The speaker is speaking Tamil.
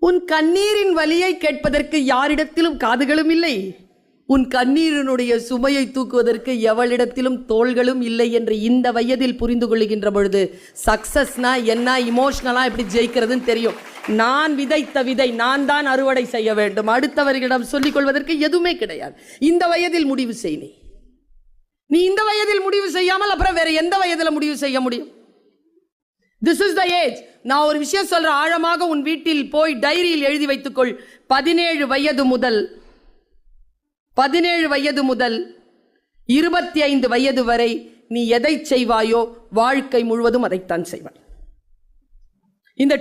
உன் கண்ணீரின் வலியை கேட்பதற்கு யாரிடத்திலும் காதுகளும் இல்லை, உன் கண்ணீரினுடைய சுமையை தூக்குவதற்கு எவளிடத்திலும் தோள்களும் இல்லை என்று இந்த வயதில் புரிந்து கொள்ளுகின்ற பொழுது சக்சஸ்னா என்ன, இமோஷனலா எப்படி ஜெயிக்கிறதுன்னு தெரியும். நான் விதைத்த விதை நான் தான் அறுவடை செய்ய வேண்டும், அடுத்தவர்களிடம் சொல்லிக் கொள்வதற்கு எதுவுமே கிடையாது. இந்த வயதில் முடிவு செய். நீ இந்த வயதில் முடிவு செய்யாமல் அப்புறம் வேற எந்த வயதில் முடிவு செய்ய முடியும்? This is the age. நான் ஒரு விஷயம் சொல்றேன், ஆழமாக உன் வீட்டில் போய் டைரியில் எழுதி வைத்துக்கொள். 17 வயது முதல் 25 வயது வரை நீ எதை செய்வாயோ வாழ்க்கை முழுவதும் அதைத்தான் செய்வாய். இந்த